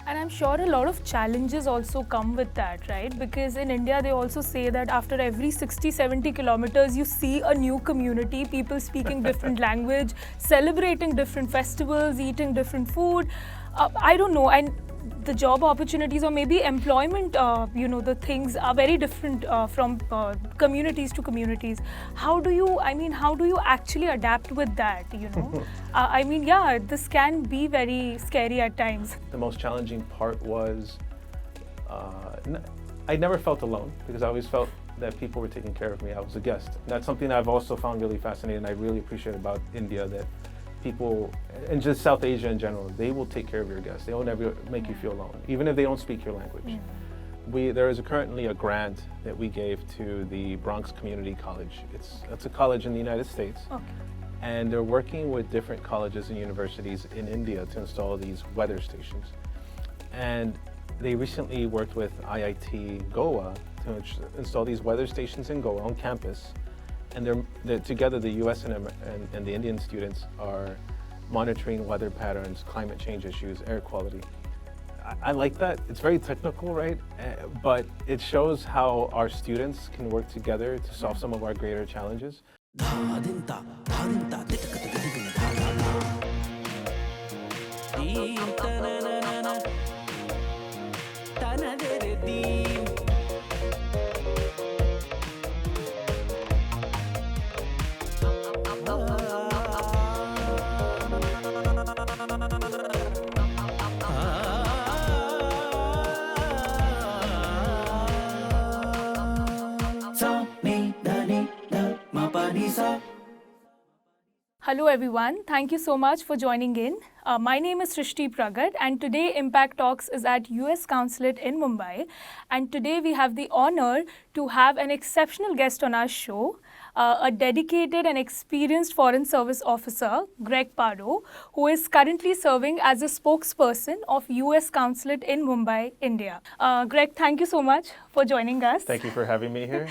And I'm sure a lot of challenges also come with that, right? Because in India, they also say that after every 60, 70 kilometers, you see a new community, people speaking different language, celebrating different festivals, eating different food. I don't know. And the job opportunities or maybe employment, the things are very different from communities to communities. How do you actually adapt with that, this can be very scary at times. The most challenging part was I never felt alone because I always felt that people were taking care of me. I was a guest. And that's something that I've also found really fascinating. I really appreciate about India that people, and just South Asia in general, they will take care of your guests. They will never make you feel alone, even if they don't speak your language. There is currently a grant that we gave to the Bronx Community College. It's a college in the United States. Okay. And they're working with different colleges and universities in India to install these weather stations. And they recently worked with IIT Goa to install these weather stations in Goa on campus. And they're together, the US and the Indian students are monitoring weather patterns, climate change issues, air quality. I like that. It's very technical, right? But it shows how our students can work together to solve some of our greater challenges. Hello everyone, thank you so much for joining in. My name is Srishti Pragat and today Impact Talks is at US Consulate in Mumbai, and today we have the honor to have an exceptional guest on our show, a dedicated and experienced Foreign Service Officer, Greg Pardo, who is currently serving as a spokesperson of US Consulate in Mumbai, India. Greg, thank you so much for joining us. Thank you for having me here.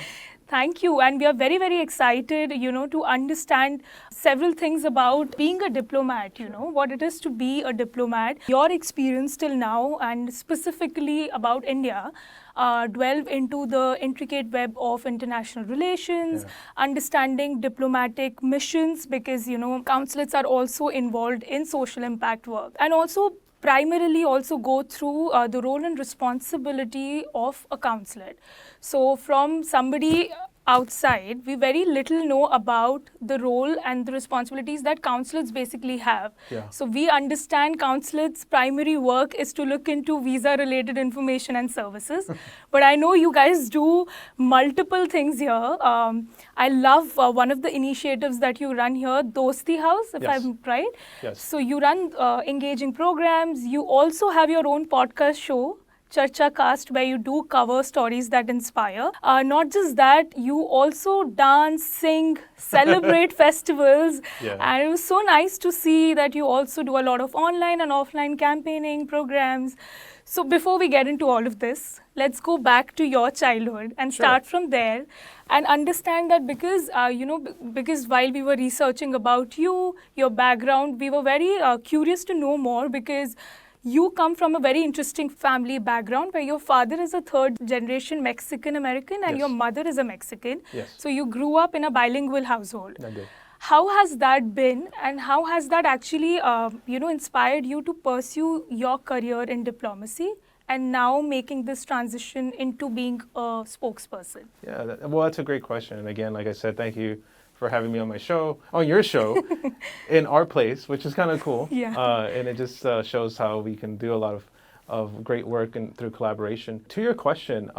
Thank you. And we are very, very excited, to understand several things about being a diplomat, what it is to be a diplomat, your experience till now, and specifically about India. Delve into the intricate web of international relations, understanding diplomatic missions, because, consulates are also involved in social impact work, and also primarily also go through the role and responsibility of a consulate. So from somebody outside, we very little know about the role and the responsibilities that consulates basically have. So we understand consulates' primary work is to look into visa-related information and services. But I know you guys do multiple things here. I love one of the initiatives that you run here, Dosti House, if I'm right. Yes. So you run engaging programs. You also have your own podcast show, Charcha Cast, where you do cover stories that inspire. Not just that, you also dance, sing, celebrate festivals. And it was so nice to see that you also do a lot of online and offline campaigning programs. So before we get into all of this, let's go back to your childhood and start from there and understand that because while we were researching about you, your background, we were very curious to know more, because you come from a very interesting family background where your father is a third generation Mexican American and your mother is a Mexican. So you grew up in a bilingual household. I did. How has that been, and how has that actually inspired you to pursue your career in diplomacy and now making this transition into being a spokesperson? That's a great question. And again, like I said, thank you for having me on your show, in our place, which is kind of cool. And it just shows how we can do a lot of great work and through collaboration. To your question,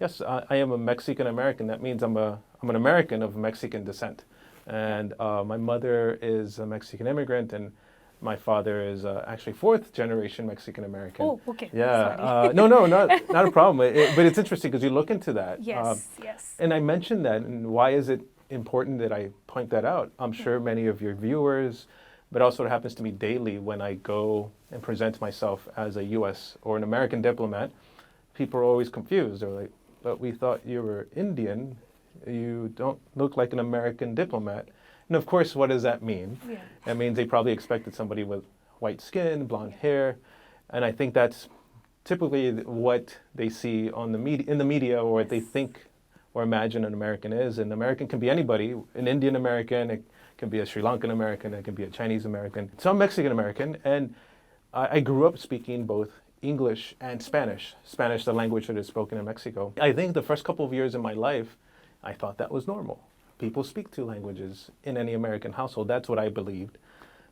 yes, I am a Mexican American. That means I'm an American of Mexican descent. And my mother is a Mexican immigrant, and my father is actually fourth generation Mexican American. Oh, okay. Yeah. Not a problem. But it's interesting because you look into that. Yes. And I mentioned that, and why is it important that I point that out? I'm sure many of your viewers, but also it happens to me daily when I go and present myself as a US or an American diplomat, people are always confused. They're like, but we thought you were Indian. You don't look like an American diplomat. And of course, what does that mean? That means they probably expected somebody with white skin, blonde hair. And I think that's typically what they see on the media, in the media, or what they think or imagine an American is. And American can be anybody, an Indian American, it can be a Sri Lankan American, it can be a Chinese American, some Mexican American. And I grew up speaking both English and Spanish. Spanish, the language that is spoken in Mexico. I think the first couple of years in my life, I thought that was normal. People speak two languages in any American household. That's what I believed.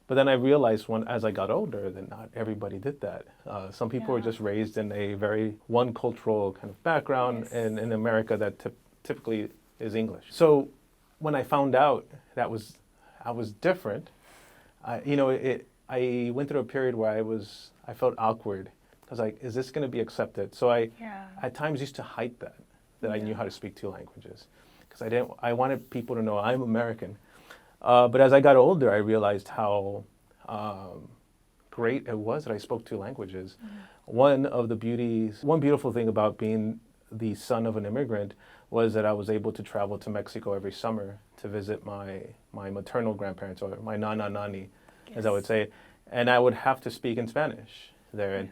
But then I realized as I got older that not everybody did that. Some people were just raised in a very one cultural kind of background in America that typically is English. So when I found out that I was different, I went through a period where I felt awkward. I was like, is this going to be accepted? So I at times used to hide that I knew how to speak two languages, because I wanted people to know I'm American. But as I got older, I realized how great it was that I spoke two languages. One beautiful thing about being the son of an immigrant was that I was able to travel to Mexico every summer to visit my maternal grandparents, or my nana-nani, as I would say. And I would have to speak in Spanish there.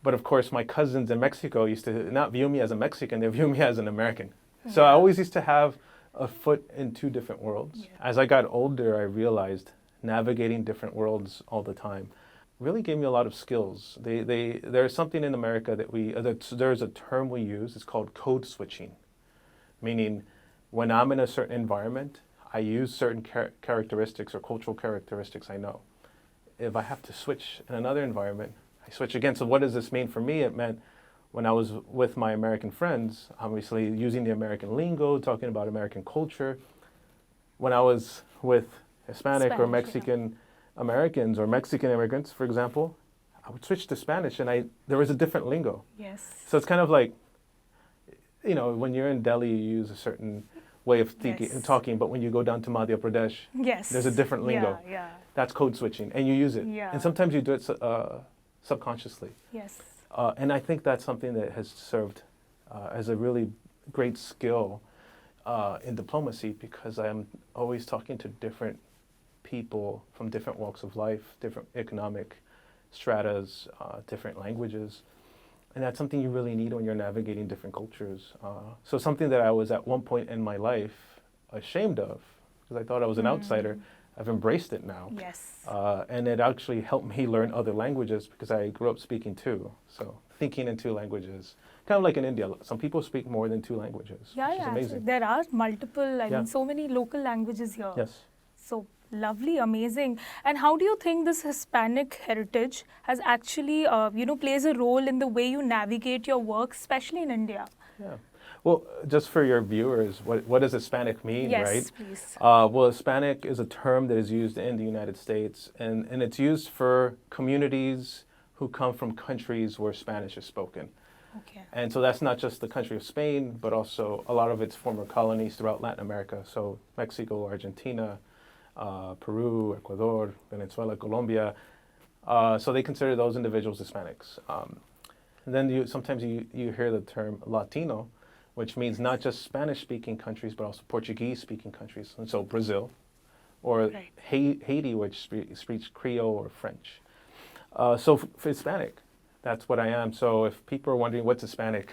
But of course, my cousins in Mexico used to not view me as a Mexican, they view me as an American. So I always used to have a foot in two different worlds. As I got older, I realized navigating different worlds all the time really gave me a lot of skills. There's something in America that there's a term we use, it's called code switching. Meaning, when I'm in a certain environment, I use certain characteristics or cultural characteristics I know. If I have to switch in another environment, I switch again. So what does this mean for me? It meant when I was with my American friends, obviously using the American lingo, talking about American culture. When I was with Hispanic or Mexican Americans or Mexican immigrants, for example, I would switch to Spanish, and there was a different lingo. So it's kind of like, when you're in Delhi, you use a certain way of talking, but when you go down to Madhya Pradesh, there's a different lingo. That's code switching, and you use it. And sometimes you do it subconsciously. And I think that's something that has served as a really great skill in diplomacy, because I'm always talking to different people from different walks of life, different economic stratas, different languages. And that's something you really need when you're navigating different cultures. So something that I was at one point in my life ashamed of, because I thought I was an outsider, I've embraced it now. And it actually helped me learn other languages, because I grew up speaking two. So thinking in two languages, kind of like in India, some people speak more than two languages, which is amazing. There are multiple, so many local languages here. So lovely, amazing. And how do you think this Hispanic heritage has actually, plays a role in the way you navigate your work, especially in India? Well, just for your viewers, what does Hispanic mean, right? Yes, please. Well, Hispanic is a term that is used in the United States, and it's used for communities who come from countries where Spanish is spoken. And so that's not just the country of Spain, but also a lot of its former colonies throughout Latin America. So Mexico, Argentina, Peru, Ecuador, Venezuela, Colombia. So they consider those individuals Hispanics. And then sometimes you hear the term Latino, which means not just Spanish-speaking countries, but also Portuguese-speaking countries. And so Brazil, or Haiti, which speaks Creole or French. So for Hispanic, that's what I am. So if people are wondering what's Hispanic.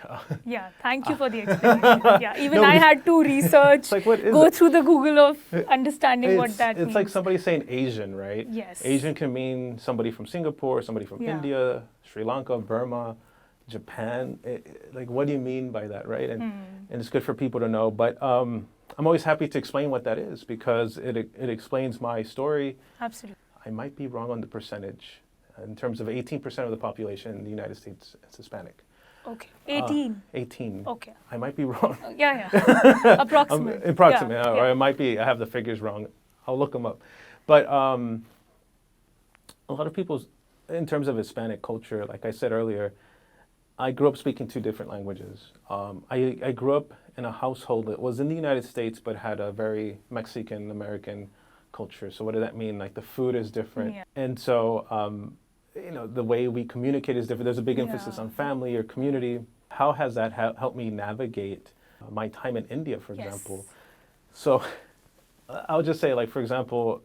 Thank you for the explanation. Even I had to research, go through the Google of understanding what that means. It's like somebody saying Asian, right? Asian can mean somebody from Singapore, somebody from India, Sri Lanka, Burma, Japan. Like, what do you mean by that, right? And it's good for people to know. But I'm always happy to explain what that is, because it explains my story. Absolutely. I might be wrong on the percentage. In terms of 18% of the population in the United States is Hispanic. 18? 18. I might be wrong. Approximate. Approximate, or I might be, I have the figures wrong. I'll look them up. But a lot of people, in terms of Hispanic culture, like I said earlier, I grew up speaking two different languages. I grew up in a household that was in the United States, but had a very Mexican-American culture. So what does that mean? Like, the food is different. And so, the way we communicate is different. There's a big emphasis on family or community. How has that helped me navigate my time in India, for example? So I'll just say, like, for example,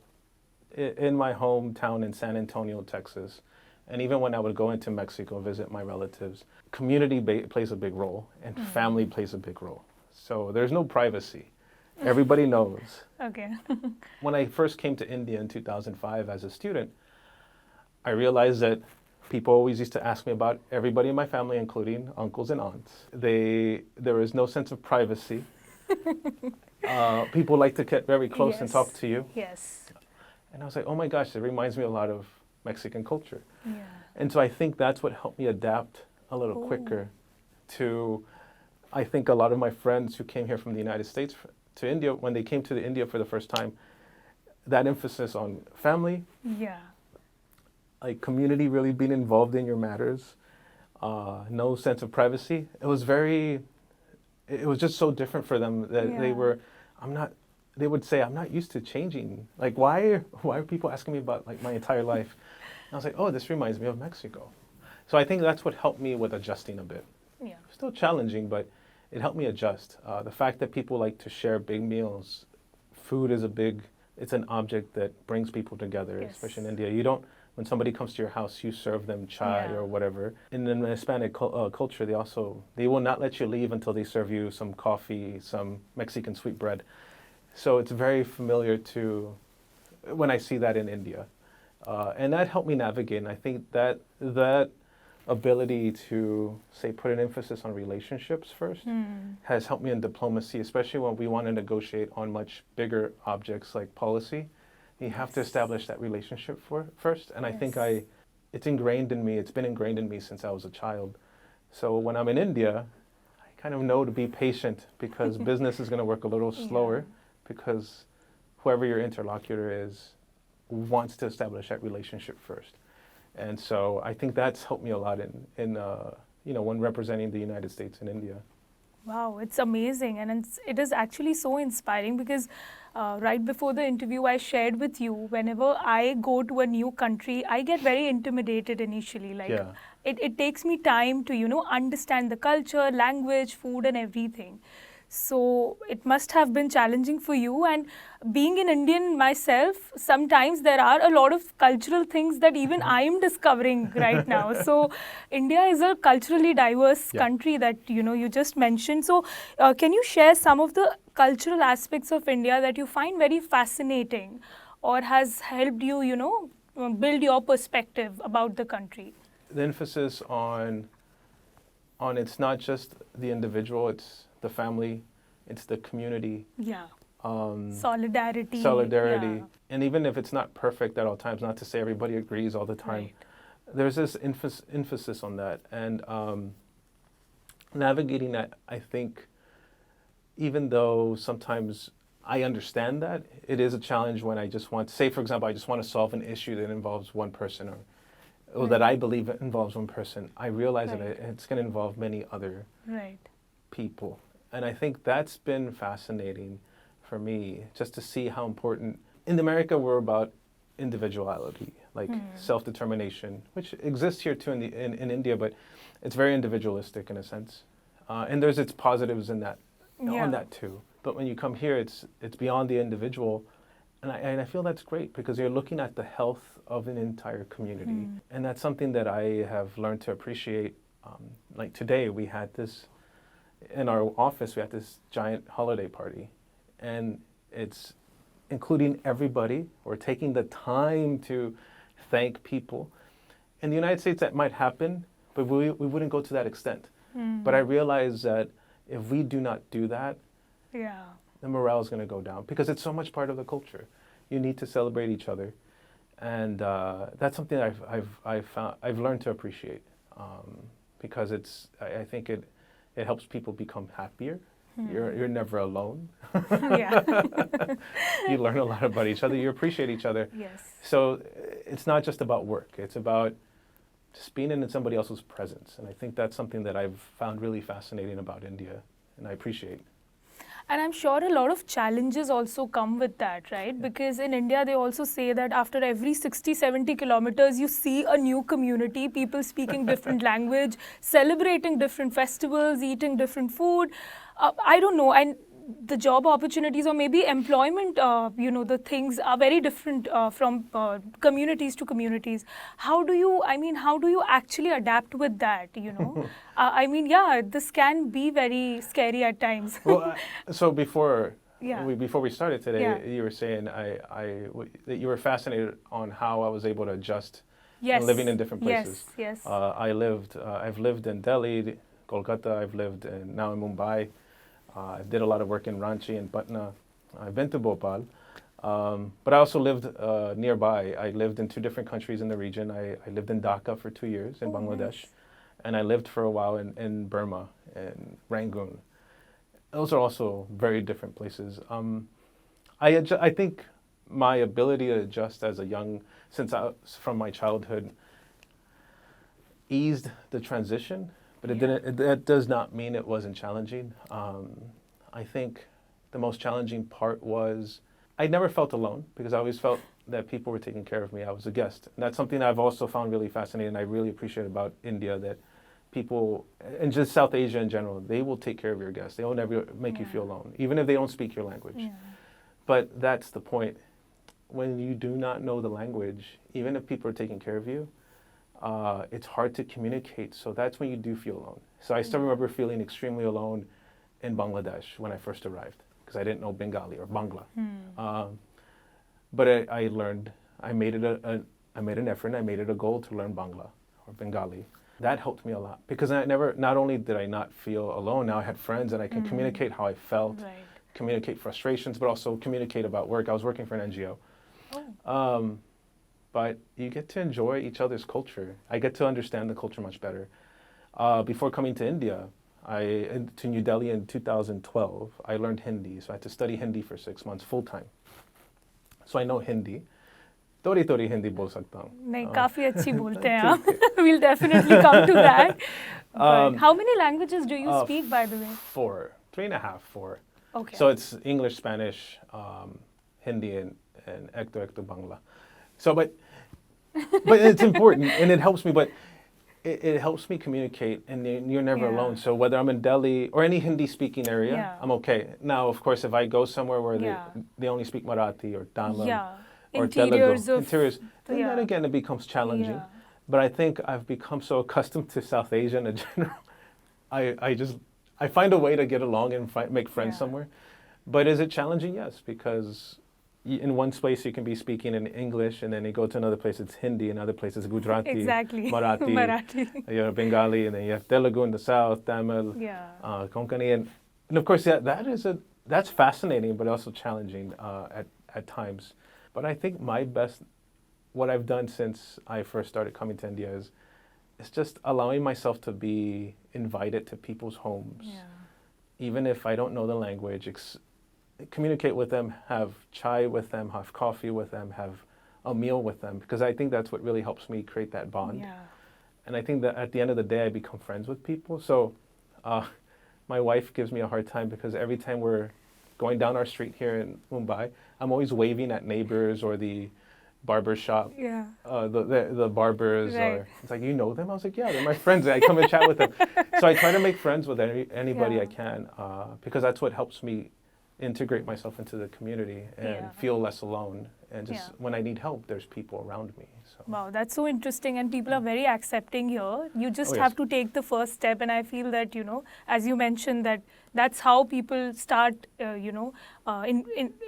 in my hometown in San Antonio, Texas, And even when I would go into Mexico, visit my relatives, community plays a big role and family plays a big role. So there's no privacy. Everybody knows. Okay. When I first came to India in 2005 as a student, I realized that people always used to ask me about everybody in my family, including uncles and aunts. There was no sense of privacy. People like to get very close and talk to you. Yes. And I was like, oh my gosh, it reminds me a lot of Mexican culture. Yeah. And so I think that's what helped me adapt a little quicker to, I think a lot of my friends who came here from the United States to India, when they came to India for the first time, that emphasis on family, like community really being involved in your matters, no sense of privacy. It was just so different for them that they would say, I'm not used to changing. Like, why are people asking me about like my entire life? And I was like, oh, this reminds me of Mexico. So I think that's what helped me with adjusting a bit. Yeah. Still challenging, but it helped me adjust. The fact that people like to share big meals, food is it's an object that brings people together, especially in India. When somebody comes to your house, you serve them chai or whatever. And in the Hispanic culture, they will not let you leave until they serve you some coffee, some Mexican sweet bread. So it's very familiar to when I see that in India. And that helped me navigate. And I think that ability to, say, put an emphasis on relationships first has helped me in diplomacy, especially when we want to negotiate on much bigger objects like policy. You have to establish that relationship first. And I think it's ingrained in me. It's been ingrained in me since I was a child. So when I'm in India, I kind of know to be patient because business is going to work a little slower because whoever your interlocutor is wants to establish that relationship first. And so I think that's helped me a lot in when representing the United States in India. Wow, it's amazing, and it is actually so inspiring because right before the interview I shared with you, whenever I go to a new country, I get very intimidated initially. Like it takes me time to, understand the culture, language, food and everything. So it must have been challenging for you. And being an Indian myself, sometimes there are a lot of cultural things that even I am discovering right now. So India is a culturally diverse country that, you just mentioned. So can you share some of the cultural aspects of India that you find very fascinating or has helped you, build your perspective about the country? The emphasis on it's not just the individual, it's the family, it's the community. Yeah. Solidarity. Yeah. And even if it's not perfect at all times, not to say everybody agrees all the time, there's this emphasis on that. And navigating that, I think, even though sometimes I understand that, it is a challenge when I just want to, say, for example, I just want to solve an issue that involves one person or that I believe it involves one person. I realize that it's going to involve many other people. And I think that's been fascinating for me, just to see how important, in America we're about individuality, like self-determination, which exists here too in India, but it's very individualistic in a sense. And there's its positives in that, on that too. But when you come here, it's beyond the individual. And I feel that's great because you're looking at the health of an entire community. And that's something that I have learned to appreciate. Like today, we had this, in our office, we had this giant holiday party. And it's including everybody. We're taking the time to thank people. In the United States, that might happen, but we wouldn't go to that extent. But I realize that if we do not do that, the morale is going to go down because it's so much part of the culture. You need to celebrate each other. And that's something I've learned to appreciate because I think it helps people become happier. You're never alone. You learn a lot about each other. You appreciate each other. Yes. So it's not just about work. It's about just being in somebody else's presence. And I think that's something that I've found really fascinating about India, and I appreciate. And I'm sure a lot of challenges also come with that, right? Because in India, they also say that after every 60, 70 kilometers, you see a new community, people speaking different language, celebrating different festivals, eating different food. I don't know. And the job opportunities or maybe employment, the things are very different from communities to communities. How do you actually adapt with that, this can be very scary at times. Well, so before Yeah. before we started today, Yeah. you were saying that you were fascinated on how I was able to adjust Yes. living in different places. Yes. I've lived in Delhi, Kolkata. Now in Mumbai. I did a lot of work in Ranchi and Patna. I've been to Bhopal. But I also lived nearby. I lived in 2 different countries in the region. I lived in Dhaka for 2 years in Bangladesh. Nice. And I lived for a while in Burma, in Rangoon. Those are also very different places. I think my ability to adjust as from my childhood, eased the transition, but that does not mean it wasn't challenging. I think the most challenging part was I never felt alone because I always felt that people were taking care of me. I was a guest. And that's something I've also found really fascinating. I really appreciate about India, that people, and just South Asia in general, they will take care of your guests. They will never make you feel alone, even if they don't speak your language. Yeah. But that's the point. When you do not know the language, even if people are taking care of you, it's hard to communicate. So that's when you do feel alone. So I still remember feeling extremely alone in Bangladesh when I first arrived because I didn't know Bengali or Bangla. But I learned. I made an effort. And I made it a goal to learn Bangla or Bengali. That helped me a lot because not only did I not feel alone, now I had friends and I can communicate how I felt, communicate frustrations, but also communicate about work. I was working for an NGO. But you get to enjoy each other's culture. I get to understand the culture much better. Before coming to India, to New Delhi in 2012, I learned Hindi. So I had to study Hindi for 6 months full time. So I know Hindi. थोड़ी थोड़ी हिंदी बोल सकता हूँ. नहीं, काफी अच्छी बोलते हैं आप. We'll definitely come to that. How many languages do you speak, by the way? 4, 3.5, 4. Okay. So it's English, Spanish, Hindi, and Ekto Bangla. So, but it's important and it helps me. But it helps me communicate, and you're never alone. So whether I'm in Delhi or any Hindi-speaking area, I'm okay. Now, of course, if I go somewhere where they only speak Marathi or Tamil. Or Telugu, then again it becomes challenging. But I think I've become so accustomed to South Asia in general. I find a way to get along and make friends somewhere. But is it challenging? Yes, because in one place you can be speaking in English, and then you go to another place it's Hindi, another place it's Gujarati, Marathi, Bengali, and then you have Telugu in the south, Tamil, Konkani, and of course that's fascinating, but also challenging at times. But I think what I've done since I first started coming to India is just allowing myself to be invited to people's homes. Even if I don't know the language, communicate with them, have chai with them, have coffee with them, have a meal with them, because I think that's what really helps me create that bond. And I think that at the end of the day, I become friends with people. So my wife gives me a hard time because every time we're going down our street here in Mumbai, I'm always waving at neighbors or the barber shop, the barbers. Or, it's like, you know them? I was like, yeah, they're my friends. I come and chat with them. So I try to make friends with anybody I can because that's what helps me integrate myself into the community and feel less alone. And just when I need help, there's people around me. So. Wow, that's so interesting, and people are very accepting here. You just have to take the first step, and I feel that, as you mentioned, that's how people start,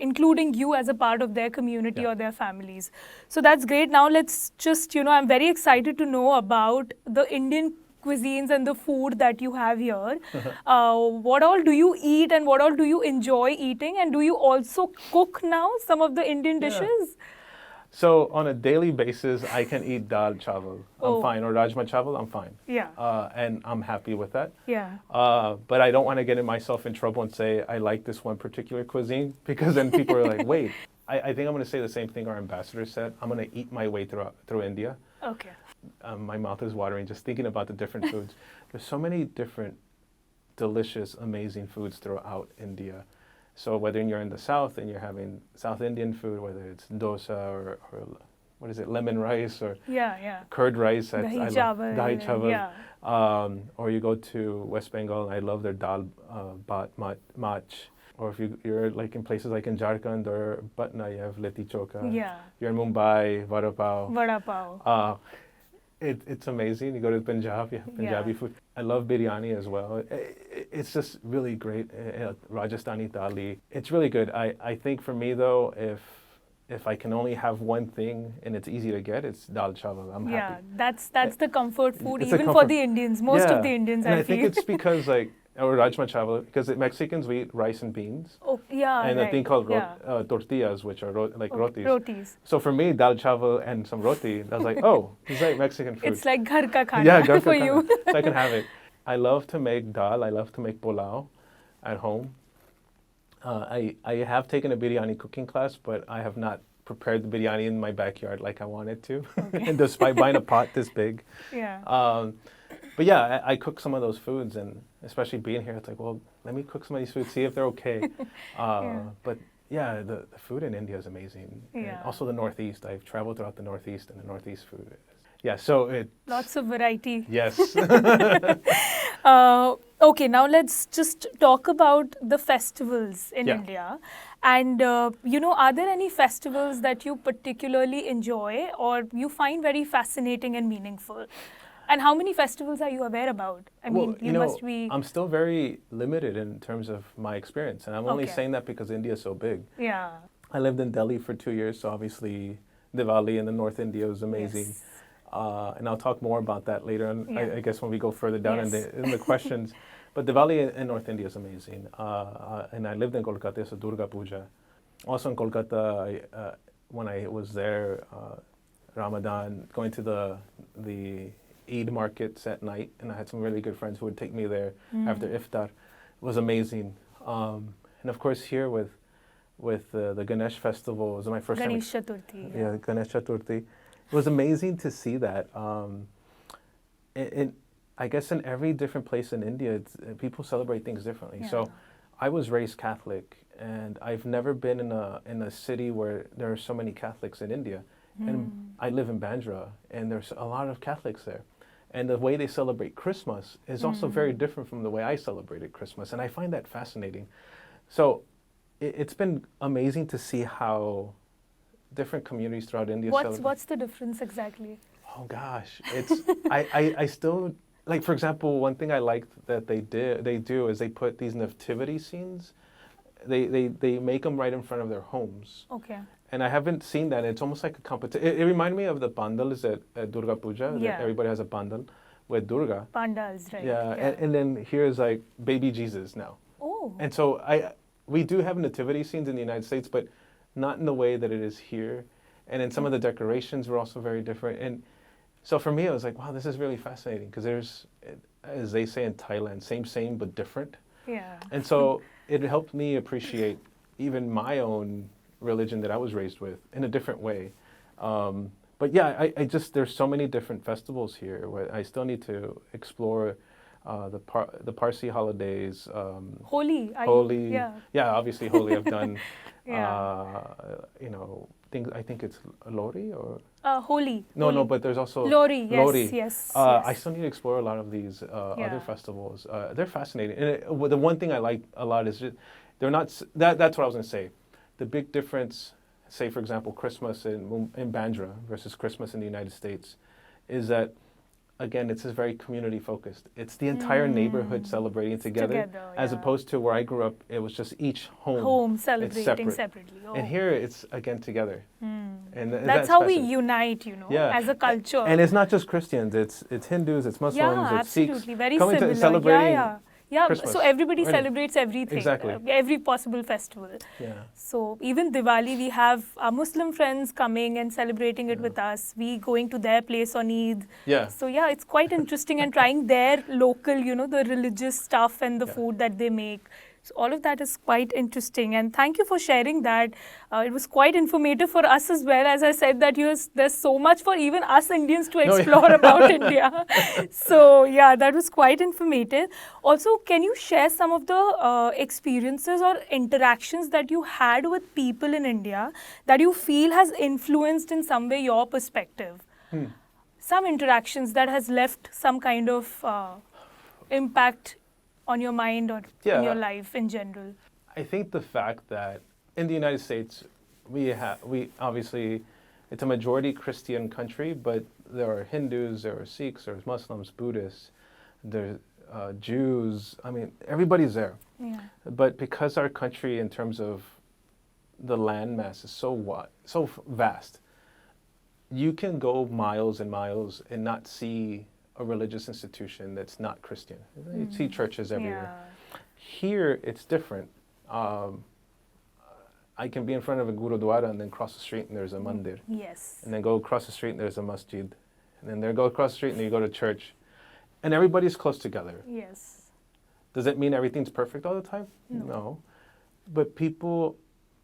including you as a part of their community or their families. So that's great. Now let's just, I'm very excited to know about the Indian cuisines and the food that you have here. What all do you eat and what all do you enjoy eating? And do you also cook now some of the Indian dishes? So on a daily basis, I can eat dal chawal. I'm fine. Or rajma chawal, I'm fine. And I'm happy with that. But I don't want to get myself in trouble and say I like this one particular cuisine, because then people are like, wait. I think I'm going to say the same thing our ambassador said. I'm going to eat my way through India. Okay. My mouth is watering just thinking about the different foods. There's so many different delicious, amazing foods throughout India. So whether you're in the south and you're having South Indian food, whether it's dosa or what is it, lemon rice or curd rice, dahi chawal, or you go to West Bengal and I love their dal bhat mach. or if you're like in places like in Jharkhand or Patna, you have Litti Chokha. Yeah. You're in Mumbai, Vada Pav. Vada pav. It's amazing. You go to Punjab, you have Punjabi food. I love biryani as well. It's just really great. Rajasthani thali. It's really good. I think for me though, if I can only have one thing and it's easy to get, it's dal chawal. I'm happy. That's the comfort food It's a even for comfort- the Indians. Most of the Indians, and I feel. think it's because like, or rajma chawal, because the Mexicans we eat rice and beans. Oh, yeah, And right. a thing called yeah. tortillas, which are like rotis. Rotis. So for me, dal chawal and some roti, I was like, oh, it's like Mexican food. It's like ghar ka khana Yeah, gar ka for khana. you. So I can have it. I love to make dal. I love to make pulao at home. I have taken a biryani cooking class, but I have not prepared the biryani in my backyard like I wanted to, and despite buying a pot this big. Yeah. But yeah, I cook some of those foods, and especially being here, it's like, well, let me cook some of these foods, see if they're okay. But yeah, the food in India is amazing. Yeah. And also the Northeast. I've traveled throughout the Northeast, and the Northeast food. Yeah, so it. Lots of variety. Yes. Okay, now let's just talk about the festivals in Yeah. India. And, are there any festivals that you particularly enjoy or you find very fascinating and meaningful? And how many festivals are you aware about? I mean, you must be... I'm still very limited in terms of my experience, and I'm only Okay. saying that because India is so big. Yeah. I lived in Delhi for 2 years, so obviously Diwali in the North India was amazing. Yes. And I'll talk more about that later on, Yeah. I guess when we go further down Yes. in the questions. But Diwali in North India is amazing. And I lived in Kolkata, so Durga Puja. Also in Kolkata, when I was there, Ramadan, going to the Eid markets at night, and I had some really good friends who would take me there after iftar. It was amazing. And of course here with the Ganesh festival, it was my first Ganesh time. Chaturthi. Yeah, Ganesh Chaturthi. It was amazing to see that. I guess in every different place in India, people celebrate things differently. Yeah. So I was raised Catholic, and I've never been in a city where there are so many Catholics in India. And I live in Bandra, and there's a lot of Catholics there. And the way they celebrate Christmas is also very different from the way I celebrated Christmas. And I find that fascinating. So it's been amazing to see how different communities throughout India celebrate. What's the difference exactly? Oh gosh, it's I still like, for example, one thing I liked that they do is they put these nativity scenes. They make them right in front of their homes. Okay. And I haven't seen that. It's almost like a competition. It reminded me of the pandals at Durga Puja. Yeah. That everybody has a pandal with Durga. Pandals, right. Yeah, and then here's like baby Jesus now. Oh. And so we do have nativity scenes in the United States, but not in the way that it is here. And then some of the decorations were also very different. And so for me, I was like, wow, this is really fascinating because there's, as they say in Thailand, same but different. Yeah. And so it helped me appreciate even my own religion that I was raised with in a different way. But yeah, I just, there's so many different festivals here where I still need to explore the Parsi holidays. Holi. Holi. Yeah. Obviously Holi I've done. Yeah. Things, I think it's Lori or? Holi. No, but there's also Lori, yes, Lori. yes. I still need to explore a lot of these Yeah. other festivals. They're fascinating. And the one thing I like a lot is just, they're not, that's what I was going to say. The big difference, say for example, Christmas in Bandra versus Christmas in the United States, is that, again, it's just very community focused. It's the entire neighborhood celebrating together, as opposed to where I grew up, it was just each home celebrating separately. Oh. And here it's again together. And that's how we unite, as a culture. And it's not just Christians, it's Hindus, it's Muslims, yeah, it's Sikhs. absolutely. Very coming similar. to celebrating Yeah, Christmas. so everybody Really. celebrates everything. Exactly. Every possible festival. Yeah. So even Diwali, we have our Muslim friends coming and celebrating it with us. We going to their place on Eid. Yeah. So yeah, it's quite interesting and trying their local, the religious stuff and the food that they make. So all of that is quite interesting, and thank you for sharing that. It was quite informative for us as well. As I said, that there's so much for even us Indians to explore about India. So yeah, that was quite informative. Also, can you share some of the experiences or interactions that you had with people in India that you feel has influenced in some way your perspective? Some interactions that has left some kind of impact on your mind or in your life in general? I think the fact that in the United States, we obviously, it's a majority Christian country, but there are Hindus, there are Sikhs, there's Muslims, Buddhists, there's Jews. I mean, everybody's there. Yeah. But because our country, in terms of the landmass, is so wide, so vast, you can go miles and miles and not see a religious institution that's not Christian. You see churches everywhere. Yeah. Here, it's different. I can be in front of a gurudwara and then cross the street and there's a mandir. Yes. And then go across the street and there's a masjid. And then go across the street and you go to church. And everybody's close together. Yes. Does it mean everything's perfect all the time? No. But people,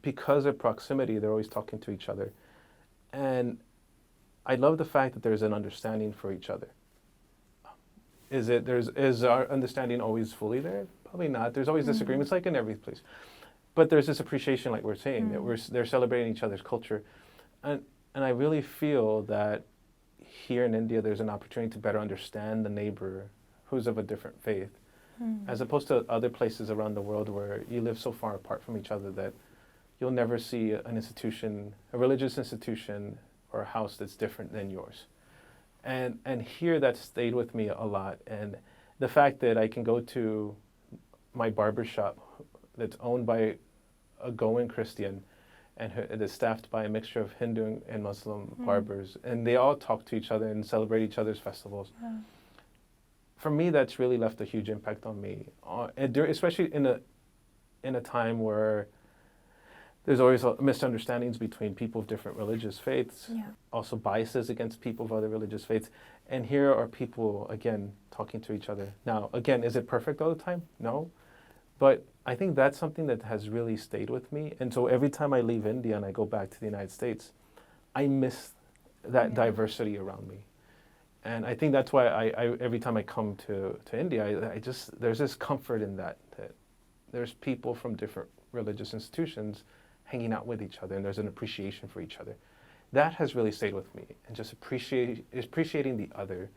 because of proximity, they're always talking to each other. And I love the fact that there's an understanding for each other. Is our understanding always fully there? Probably not. There's always disagreements, like in every place. But there's this appreciation, like we're saying, that they're celebrating each other's culture. And I really feel that here in India, there's an opportunity to better understand the neighbor who's of a different faith, as opposed to other places around the world where you live so far apart from each other that you'll never see an institution, a religious institution or a house that's different than yours. And here that stayed with me a lot. And the fact that I can go to my barber shop that's owned by a Goan Christian and it is staffed by a mixture of Hindu and Muslim barbers, and they all talk to each other and celebrate each other's festivals. For me, that's really left a huge impact on me, especially in a time where there's always misunderstandings between people of different religious faiths, also biases against people of other religious faiths. And here are people, again, talking to each other. Now, again, is it perfect all the time? No. But I think that's something that has really stayed with me. And so every time I leave India and I go back to the United States, I miss that diversity around me. And I think that's why I every time I come to India, there's this comfort in that there's people from different religious institutions hanging out with each other, and there's an appreciation for each other. That has really stayed with me, and just appreciating the other,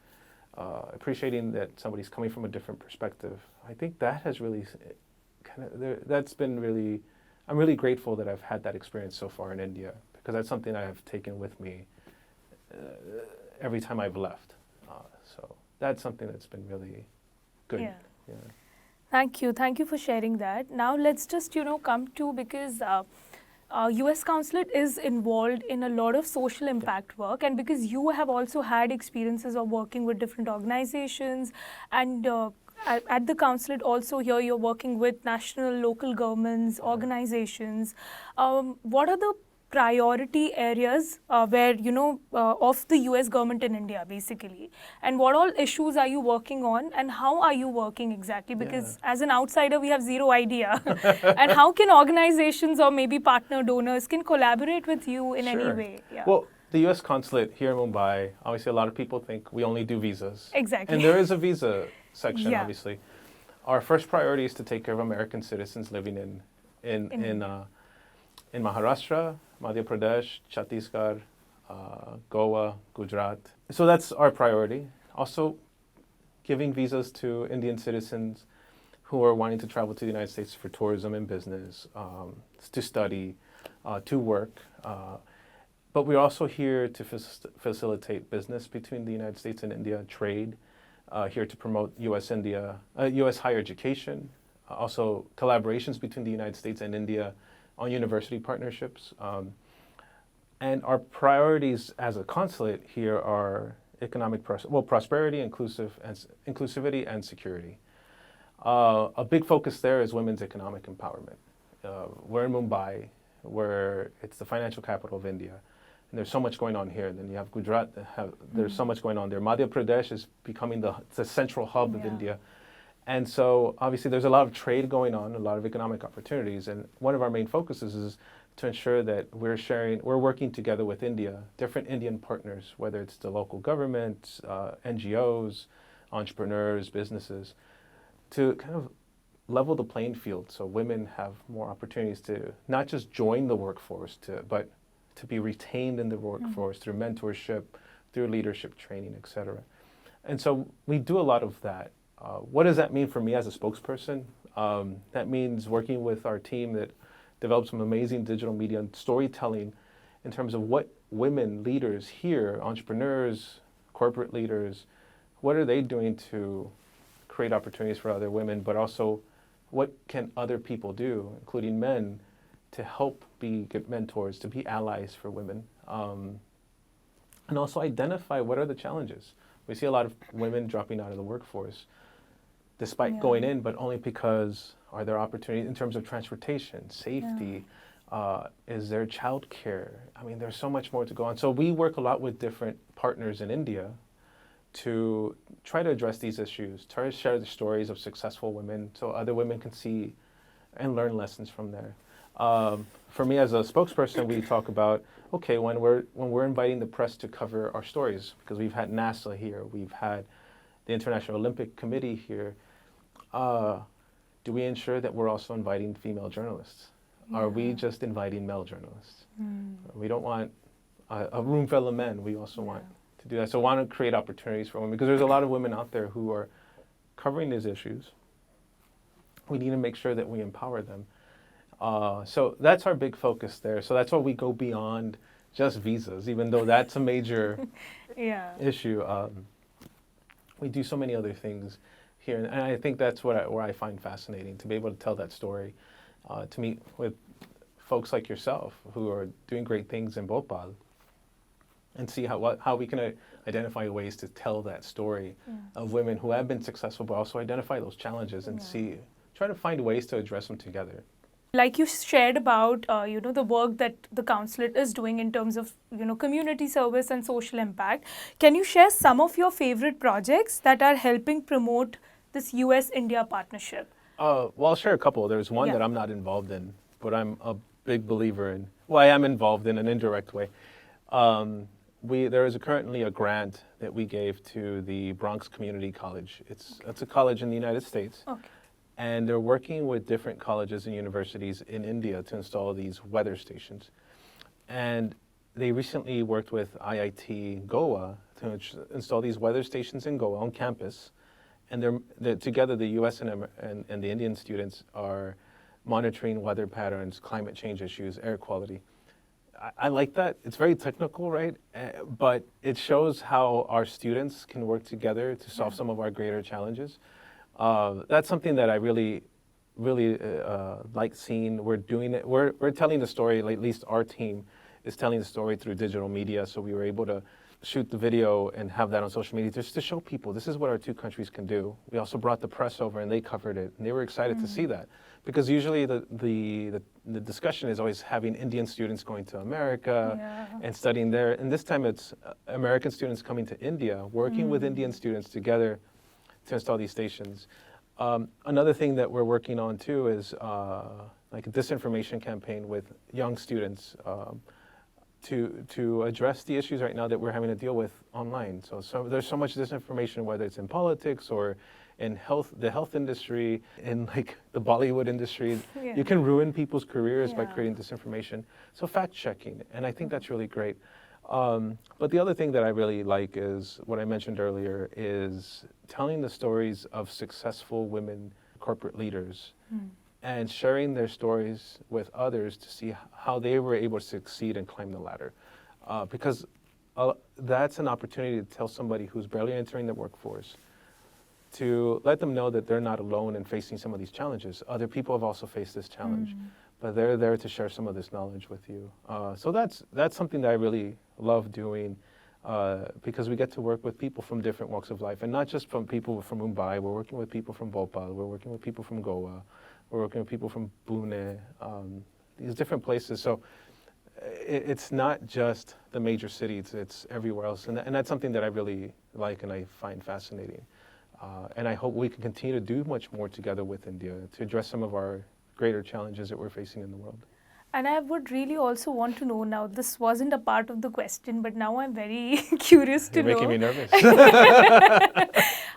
appreciating that somebody's coming from a different perspective. I think that has really that's been really, I'm really grateful that I've had that experience so far in India, because that's something I have taken with me every time I've left. So that's something that's been really good. Yeah. Thank you for sharing that. Now let's just, come to, because US Consulate is involved in a lot of social impact work, and because you have also had experiences of working with different organizations, and at the Consulate also here you're working with national, local governments, organizations. What are the priority areas where, of the US government in India, basically? And what all issues are you working on, and how are you working exactly? Because as an outsider, we have zero idea. And how can organizations or maybe partner donors can collaborate with you in any way? Yeah. Well, the US Consulate here in Mumbai, obviously a lot of people think we only do visas. Exactly. And there is a visa section, obviously. Our first priority is to take care of American citizens living in Maharashtra, Madhya Pradesh, Chhattisgarh, Goa, Gujarat. So that's our priority. Also, giving visas to Indian citizens who are wanting to travel to the United States for tourism and business, to study, to work. But we're also here to facilitate business between the United States and India, trade, here to promote US higher education, also collaborations between the United States and India on university partnerships. And our priorities as a consulate here are economic prosperity, inclusivity, and security. A big focus there is women's economic empowerment. We're in Mumbai, where it's the financial capital of India. And there's so much going on here. And then you have Gujarat, there's so much going on there. Madhya Pradesh is becoming the central hub of India. And so obviously there's a lot of trade going on, a lot of economic opportunities. And one of our main focuses is to ensure that we're working together with India, different Indian partners, whether it's the local government, NGOs, entrepreneurs, businesses, to kind of level the playing field so women have more opportunities to not just join the workforce, but to be retained in the workforce through mentorship, through leadership training, et cetera. And so we do a lot of that. What does that mean for me as a spokesperson? That means working with our team that developed some amazing digital media and storytelling in terms of what women leaders here, entrepreneurs, corporate leaders, what are they doing to create opportunities for other women, but also what can other people do, including men, to help be good mentors, to be allies for women, and also identify what are the challenges. We see a lot of women dropping out of the workforce despite going in, but only because are there opportunities in terms of transportation, safety, is there childcare? I mean, there's so much more to go on. So we work a lot with different partners in India to try to address these issues, try to share the stories of successful women so other women can see and learn lessons from there. For me as a spokesperson, we talk about, okay, when we're inviting the press to cover our stories, because we've had NASA here, we've had the International Olympic Committee here, do we ensure that we're also inviting female journalists? Are we just inviting male journalists? We don't want a room full of men. We also want to do that. So I want to create opportunities for women, because there's a lot of women out there who are covering these issues. We need to make sure that we empower them. So that's our big focus there. So that's why we go beyond just visas, even though that's a major issue. We do so many other things here, and I think that's where I find fascinating, to be able to tell that story, to meet with folks like yourself who are doing great things in Bhopal, and see how we can identify ways to tell that story of women who have been successful, but also identify those challenges and try to find ways to address them together. Like you shared about, the work that the Consulate is doing in terms of, community service and social impact. Can you share some of your favorite projects that are helping promote this US-India partnership? Well, I'll share a couple. There's one that I'm not involved in, but I'm a big believer in. Well, I am involved in an indirect way. There is currently a grant that we gave to the Bronx Community College. It's a college in the United States. Okay. And they're working with different colleges and universities in India to install these weather stations. And they recently worked with IIT Goa to install these weather stations in Goa on campus. And together the US and the Indian students are monitoring weather patterns, climate change issues, air quality. I like that. It's very technical, right? But it shows how our students can work together to solve some of our greater challenges. That's something that I really like seeing. We're doing it. We're telling the story. At least our team is telling the story through digital media. So we were able to shoot the video and have that on social media just to show people this is what our two countries can do. We also brought the press over and they covered it, and they were excited to see that, because usually the discussion is always having Indian students going to America and studying there, and this time it's American students coming to India, working with Indian students together to install these stations. Another thing that we're working on too is like a disinformation campaign with young students to address the issues right now that we're having to deal with online. So there's so much disinformation, whether it's in politics or in the health industry, in like the Bollywood industry. You can ruin people's careers by creating disinformation. So fact checking, and I think that's really great. But the other thing that I really like is what I mentioned earlier, is telling the stories of successful women corporate leaders and sharing their stories with others to see how they were able to succeed and climb the ladder. Because that's an opportunity to tell somebody who's barely entering the workforce, to let them know that they're not alone in facing some of these challenges. Other people have also faced this challenge, but they're there to share some of this knowledge with you. So that's something that I really love doing, because we get to work with people from different walks of life, and not just from people from Mumbai. We're working with people from Bhopal. We're working with people from Goa. We're working with people from Pune, these different places. So it's not just the major cities, it's everywhere else. And that's something that I really like and I find fascinating. And I hope we can continue to do much more together with India to address some of our greater challenges that we're facing in the world. And I would really also want to know now, this wasn't a part of the question, but now I'm very curious to know. You're making me nervous.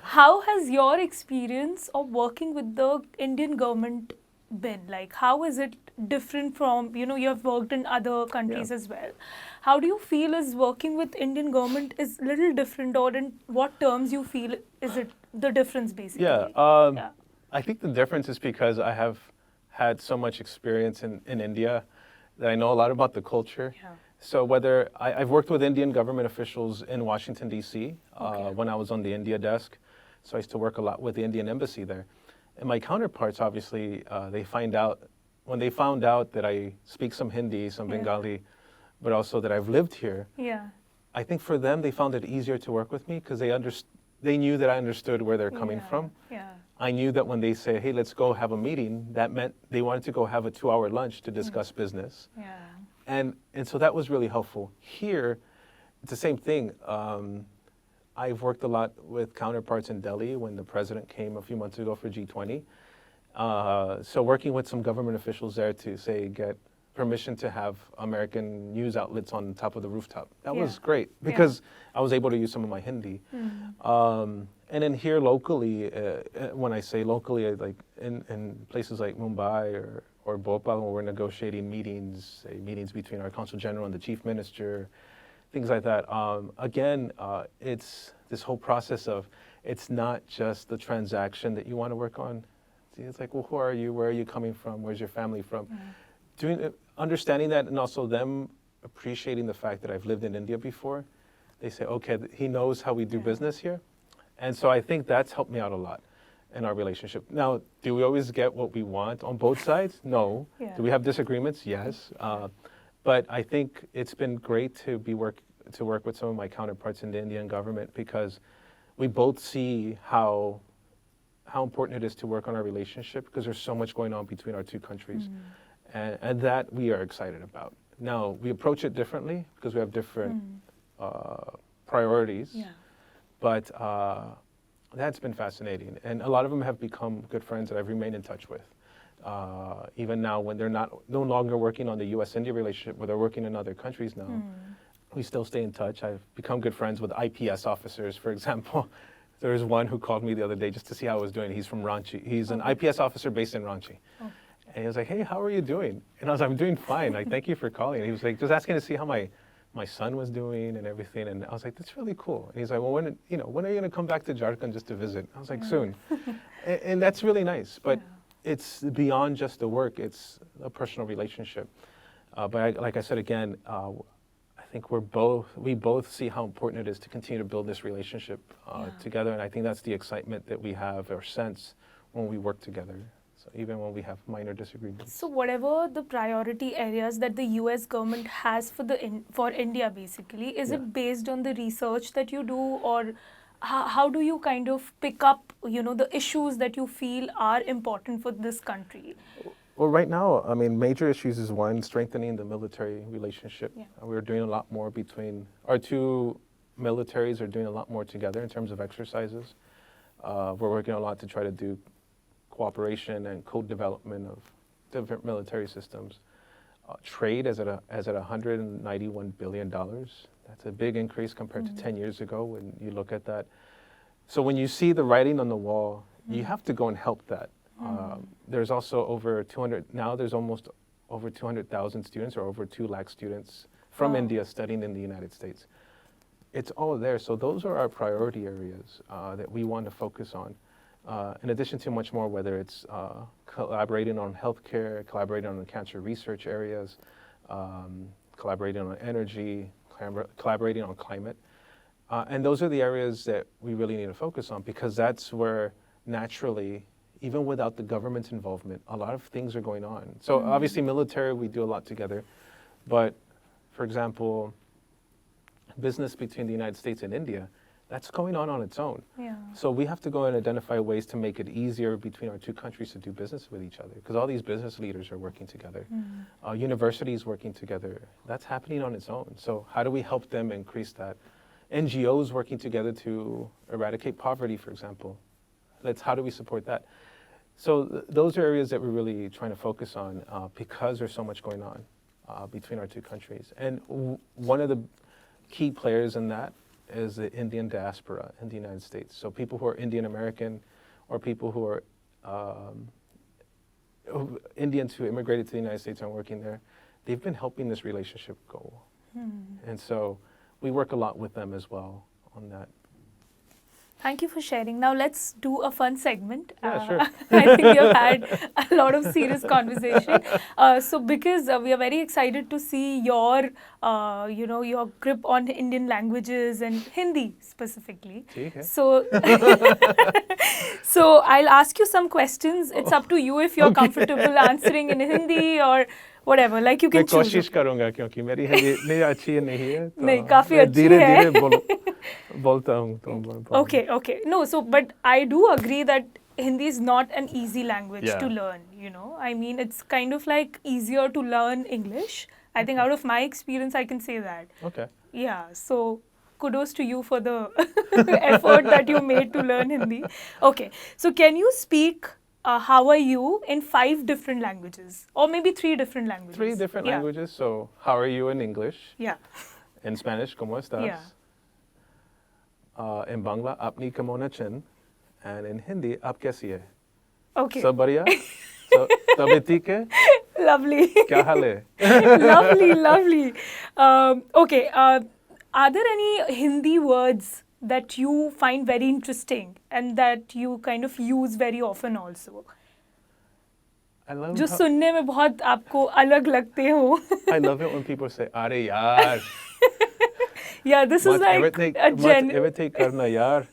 How has your experience of working with the Indian government been? Like, how is it different from, you have worked in other countries as well. How do you feel is working with Indian government is a little different, or in what terms you feel is it the difference basically? Yeah, I think the difference is because I have had so much experience in India that I know a lot about the culture. Yeah. So I've worked with Indian government officials in Washington, D.C. When I was on the India desk. So I used to work a lot with the Indian embassy there. And my counterparts, obviously, when they found out that I speak some Hindi, some Bengali, but also that I've lived here, I think for them, they found it easier to work with me because they knew that I understood where they're coming from. I knew that when they say, hey, let's go have a meeting, that meant they wanted to go have a 2-hour lunch to discuss business. And so that was really helpful. Here, it's the same thing. I've worked a lot with counterparts in Delhi when the president came a few months ago for G20. So working with some government officials there to get permission to have American news outlets on top of the rooftop. That was great because I was able to use some of my Hindi. And then here locally, when I say locally, like in places like Mumbai or Bhopal, where we're negotiating meetings between our consul general and the chief minister, things like that. Again, it's this whole process of, it's not just the transaction that you want to work on. It's like, well, who are you? Where are you coming from? Where's your family from? Understanding that, and also them appreciating the fact that I've lived in India before. They say, okay, he knows how we do business here. And so I think that's helped me out a lot in our relationship. Now, do we always get what we want on both sides? No. Do we have disagreements? Yes. But I think it's been great to work with some of my counterparts in the Indian government because we both see how important it is to work on our relationship because there's so much going on between our two countries. And that we are excited about. Now, we approach it differently because we have different priorities. But that's been fascinating. And a lot of them have become good friends that I've remained in touch with. Even now, when they're no longer working on the U.S.-India relationship, where they're working in other countries now, we still stay in touch. I've become good friends with IPS officers, for example. There was one who called me the other day just to see how I was doing. He's from Ranchi. He's an IPS officer based in Ranchi. And he was like, hey, how are you doing? And I was like, I'm doing fine. Like, thank you for calling. And he was like, just asking to see how my son was doing and everything. And I was like, that's really cool. And he's like, well, when are you going to come back to Jharkhand just to visit? I was like, soon. And that's really nice. But it's beyond just the work. It's a personal relationship. But like I said, again, I think we both see how important it is to continue to build this relationship together. And I think that's the excitement that we have or sense when we work together. So even when we have minor disagreements. So whatever the priority areas that the US government has for India basically, is it based on the research that you do, or how do you kind of pick up, the issues that you feel are important for this country? Well, right now, I mean, major issues is one, strengthening the military relationship. We're doing a lot more between our two militaries are doing a lot more together in terms of exercises. We're working a lot to try to do cooperation and co-development of different military systems. Trade is at $191 billion. That's a big increase compared to 10 years ago when you look at that. So when you see the writing on the wall, you have to go and help that. There's also there's almost over 200,000 students or over 2 lakh students from India studying in the United States. It's all there. So those are our priority areas that we want to focus on. In addition to much more, whether it's collaborating on healthcare, collaborating on the cancer research areas, collaborating on energy, collaborating on climate. And those are the areas that we really need to focus on because that's where naturally, even without the government's involvement, a lot of things are going on. So obviously military, we do a lot together. But for example, business between the United States and India, that's going on its own. So we have to go and identify ways to make it easier between our two countries to do business with each other because all these business leaders are working together. Universities working together. That's happening on its own. So how do we help them increase that? NGOs working together to eradicate poverty, for example. How do we support that? So those are areas that we're really trying to focus on because there's so much going on between our two countries. And one of the key players in that is the Indian diaspora in the United States. So people who are Indian American or people who are Indians who immigrated to the United States and are working there, they've been helping this relationship go. And so we work a lot with them as well on that. Thank you for sharing. Now let's do a fun segment. Yeah, sure. I think we have had a lot of serious conversation. So because we are very excited to see your, your grip on Indian languages and Hindi specifically. Okay. So, so I'll ask you some questions. It's up to you if you're comfortable answering in Hindi or whatever. Like you मैं can choose. कोशिश करूँगा क्योंकि मेरी हिंदी नहीं अच्छी नहीं है तो नहीं, काफी मैं अच्छी है। धीरे-धीरे बोलता हूँ तो Okay. No, so but I do agree that Hindi is not an easy language Yeah. to learn, I mean, it's kind of like easier to learn English. I think out of my experience, I can say that. Okay. Yeah, so kudos to you for the effort that you made to learn Hindi. Okay, so can you speak how are you in 5 different languages or maybe 3 different languages? 3 different Yeah. languages. So, how are you in English? Yeah. In Spanish, ¿cómo estás? Yeah. In Bangla, apni kamo na chin. And in Hindi, aap kaisi hai? Okay. Sab बढ़िया? तबीयत ठीक है? Lovely. क्या हाल है? Lovely. Okay. Are there any Hindi words that you find very interesting and that you kind of use very often also? I love जो सुनने में बहुत आपको अलग लगते हो. I love it when people say, "Are yaar." Yeah, this is like a Must irritate karna yaar.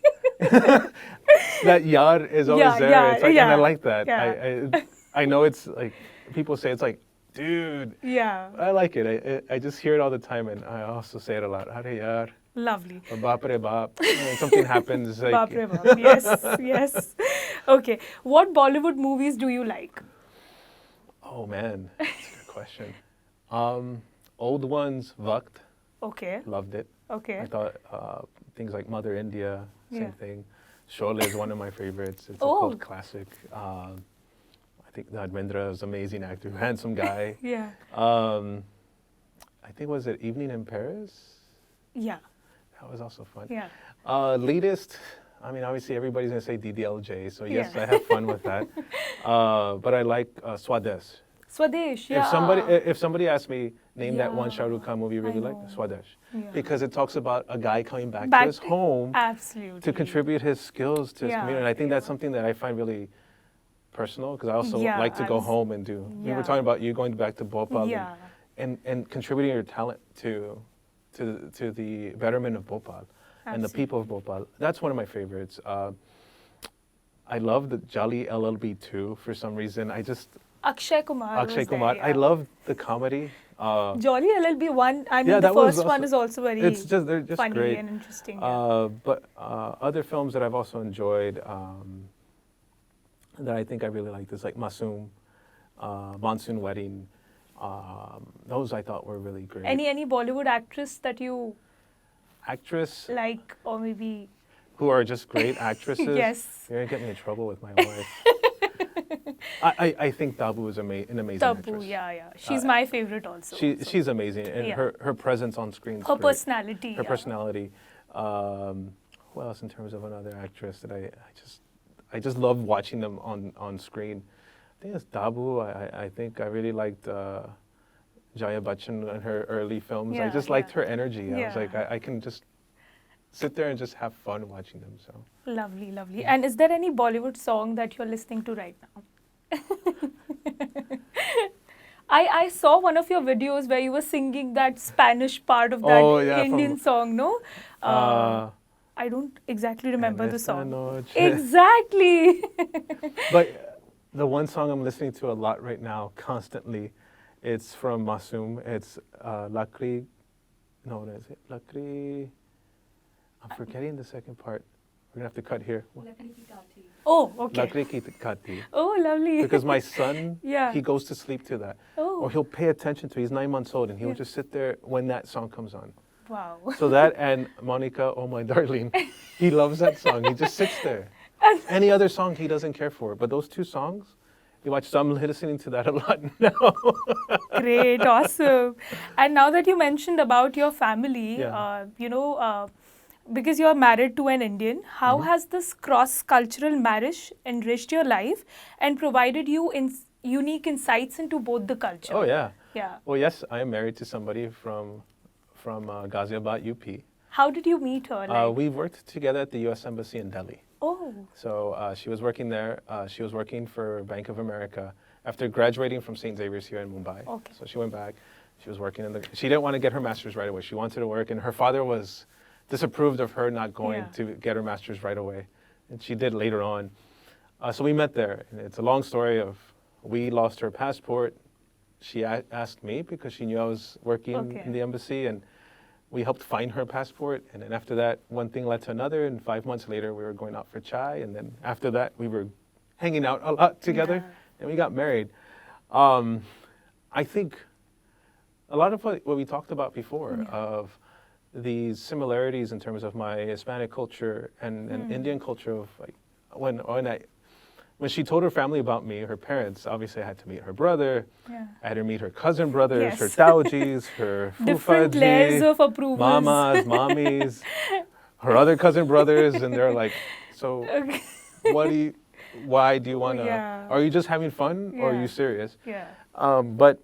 That yaar is always Yeah, there. yeah, It's like, yeah, and I like that. yeah. I know it's like people say it's like, dude. Yeah, I like it. I just hear it all the time, and I also say it a lot. Are yaar. lovely. Or baap re baap. When something happens, like Baap re baap. Yes. Okay, what Bollywood movies do you like? oh man, that's a good question. Old ones, Vakt, Okay. loved it. Okay. I thought things like Mother India, same Yeah. thing. Sholay is one of my favorites. It's a Oh. cult classic. I think Dharmendra is an amazing actor, handsome guy. Yeah. I think was it Evening in Paris? Yeah. That was also fun. Yeah. Leadist. I mean, obviously everybody's gonna say DDLJ, so yes, Yeah. I have fun with that. But I like Swadesh. Swadesh. Yeah. If somebody asks me name that one Yeah. Shah Rukh Khan movie you really like, know. Swadesh, Yeah. because it talks about a guy coming back Back to his home Absolutely. to contribute his skills to his Yeah. community. And I think that's something that I find really personal because I also Yeah, like to go abs- home and do. We yeah. were talking about you going back to Bhopal Yeah. and contributing your talent to the betterment of Bhopal and the Absolutely. people of Bhopal. That's one of my favorites. I love the Jolly LLB 2 for some reason. Akshay Kumar. Akshay was there, Kumar. I yeah. love the comedy. Jolly LLB 1. I mean, Yeah, the that was first one also- is also very they're just funny great. and interesting. Yeah. But other films that I've also enjoyed that I think I really liked is like Masoom, Monsoon Wedding. Those I thought were really great. Any Bollywood actress that you Actress like, or maybe who are just great actresses. Yes. You're gonna get me in trouble with my wife. I think Tabu is an amazing Tabu? actress. Yeah. She's my favorite also. She's amazing, and Yeah. her presence on screen. is Her great. personality. Her yeah. personality. Who else in terms of another actress that I just love watching them on screen. I think it's Tabu. I think I really liked Jaya Bachchan in her early films. I Yeah, just liked yeah. her energy. I was Yeah. like, I can just sit there and just have fun watching them. So Lovely. And is there any Bollywood song that you're listening to right now? I saw one of your videos where you were singing that Spanish part of that Oh, yeah, Indian from- song, no? I don't exactly remember En the esta song. noche. Exactly. But the one song I'm listening to a lot right now, constantly, it's from Masoom. It's Lakri. No, what is it? Lakri. I'm forgetting the second part. We're gonna have to cut here. Oh, okay. Lakri ki kati. Oh, lovely. Because my son, Yeah. he goes to sleep to that. Oh. Or he'll pay attention to it. He's 9 months old, and he'll Yeah. just sit there when that song comes on. Wow. So that and Monica, oh my darling, he loves that song. He just sits there. Any other song he doesn't care for, but those 2 songs, you watch. So I'm listening to that a lot now. Great, awesome. And now that you mentioned about your family, Yeah. because you're married to an Indian, how Mm-hmm. has this cross-cultural marriage enriched your life and provided you unique insights into both the culture? Oh yeah. Yeah. Well, yes, I am married to somebody from Ghaziabad, UP. How did you meet her? Like, We worked together at the U.S. Embassy in Delhi. oh, So she was working there. She was working for Bank of America after graduating from St. Xavier's here in Mumbai. Okay. So she went back. She was working she didn't want to get her master's right away. She wanted to work, and her father was disapproved of her not going Yeah. to get her master's right away. And she did later on. So we met there. And it's a long story of we lost her passport. She asked me because she knew I was working Okay. in the embassy, and we helped find her passport. And then after that, one thing led to another, and 5 months later, we were going out for chai. And then after that, we were hanging out a lot together, Yeah. and we got married. I think a lot of what we talked about before of these similarities in terms of my Hispanic culture and Indian culture of like when she told her family about me, her parents, obviously I had to meet her brother. yeah. I had her meet her cousin brothers, Yes. her taujis, her Different fufaji, layers of approvals. mamas, mommies, her other cousin brothers, and they're like, so Okay. why do you want to, Yeah. are you just having fun or are Yeah. you serious? Yeah. But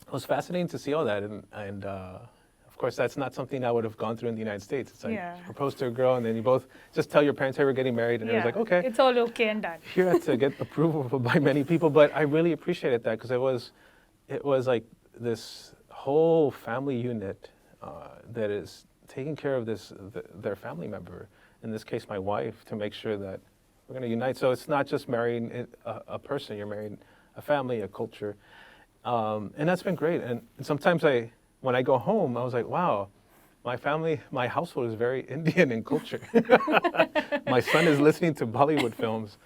it was fascinating to see all that, and of course that's not something I would have gone through in the United States. It's like Yeah. you propose to a girl and then you both just tell your parents, hey, we're getting married, and it was like, okay. It's all okay and done. Here I had to get approval by many people, but I really appreciated that because it was like this whole family unit that is taking care of their family member, in this case my wife, to make sure that we're going to unite. So it's not just marrying a person, you're marrying a family, a culture, and that's been great. And sometimes when I go home, I was like, wow, my household is very Indian in culture. My son is listening to Bollywood films.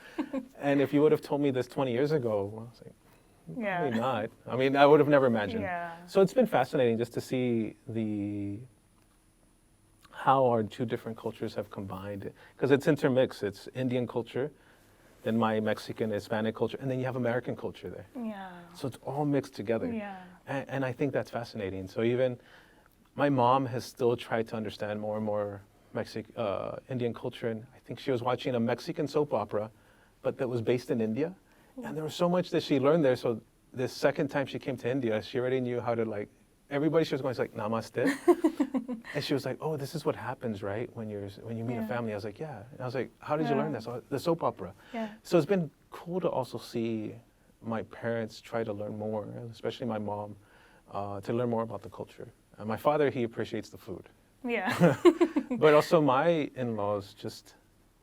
And if you would have told me this 20 years ago, well, I was like, Yeah. probably not. I mean, I would have never imagined. Yeah. So it's been fascinating just to see how our two different cultures have combined. Because it's intermixed. It's Indian culture, then my Mexican, Hispanic culture, and then you have American culture there. Yeah. So it's all mixed together. Yeah. And I think that's fascinating. So even my mom has still tried to understand more and more Indian culture. And I think she was watching a Mexican soap opera, but that was based in India. And there was so much that she learned there. So the second time she came to India, she already knew how to everybody she was going to like, namaste. And she was like, oh, this is what happens, right? When you meet a Yeah. family. I was like, yeah. And I was like, how did you Yeah. learn this? Oh, the soap opera. Yeah. So it's been cool to also see my parents try to learn more, especially my mom, to learn more about the culture. And my father, he appreciates the food. Yeah. But also my in-laws just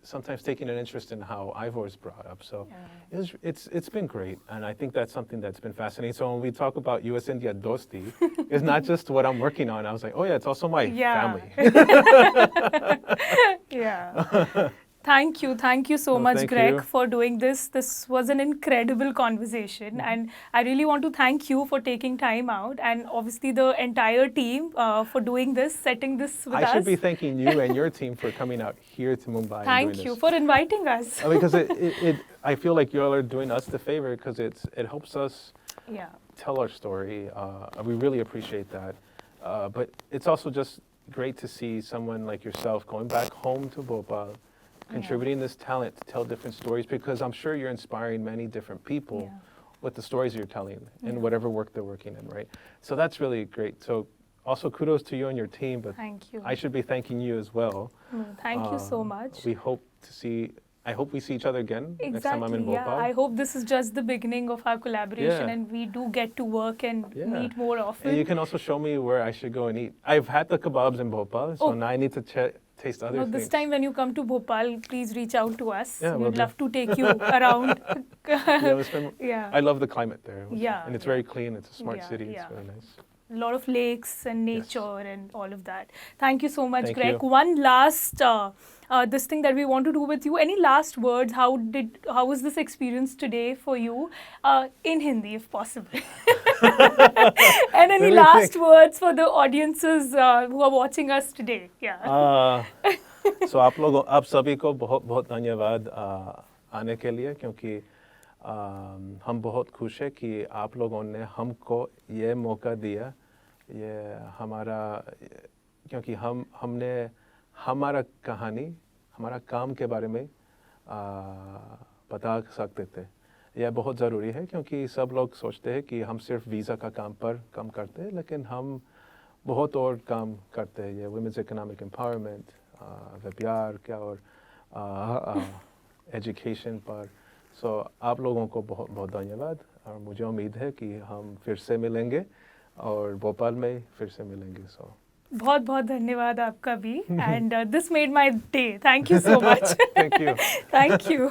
sometimes taking an interest in how I've always brought up. So it's been great. And I think that's something that's been fascinating. So when we talk about US-India Dosti, it's not just what I'm working on. I was like, oh yeah, it's also my family. Yeah. Thank you so much, thank Greg, you. for doing this. This was an incredible conversation, and I really want to thank you for taking time out, and obviously the entire team for doing this, setting this with us. I should be thanking you and your team for coming out here to Mumbai. and Thank doing you this. for inviting us. Because I feel like you all are doing us the favor because it helps us Yeah. tell our story. We really appreciate that. But it's also just great to see someone like yourself going back home to Bhopal, contributing this talent to tell different stories, because I'm sure you're inspiring many different people Yeah. with the stories you're telling in whatever work they're working in, right? So that's really great. So also kudos to you and your team, but Thank you. I should be thanking you as well. Thank you so much. I hope we see each other again next time I'm in Exactly. Bhopal. Yeah. I hope this is just the beginning of our collaboration, Yeah. and we do get to work and Yeah. meet more often. And you can also show me where I should go and eat. I've had the kebabs in Bhopal, so Oh. now I need to taste other Now, things. this time when you come to Bhopal, please reach out to us. Yeah, will We'd do. love to take you around. Yeah, it's been- Yeah. I love the climate there. Yeah, And it's yeah. very clean. It's a smart Yeah, city. yeah. It's very nice. A lot of lakes and nature and all of that. Thank you so much, Thank Greg. you. One last this thing that we want to do with you. Any last words? How was this experience today for you? In Hindi, if possible. And any Let me last think. words for the audiences who are watching us today? Yeah. So आप सभी को बहुत बहुत धन्यवाद आने के लिए, क्योंकि हम बहुत खुश हैं कि आप लोगों ने हमको ये मौका दिया, ये हमारा, क्योंकि हमने हमारा कहानी, हमारा काम के बारे में बता सकते थे। यह बहुत ज़रूरी है, क्योंकि सब लोग सोचते हैं कि हम सिर्फ वीज़ा का काम करते हैं, लेकिन हम बहुत और काम करते हैं ये वुमेन्स इकोनॉमिक एम्पावरमेंट, व्यापार क्या और एजुकेशन पर। सो आप लोगों को बहुत बहुत धन्यवाद और मुझे उम्मीद है कि हम फिर से मिलेंगे और भोपाल में फिर से मिलेंगे। सो बहुत बहुत धन्यवाद आपका भी, and this made my day, thank you so much. Thank you. Thank you.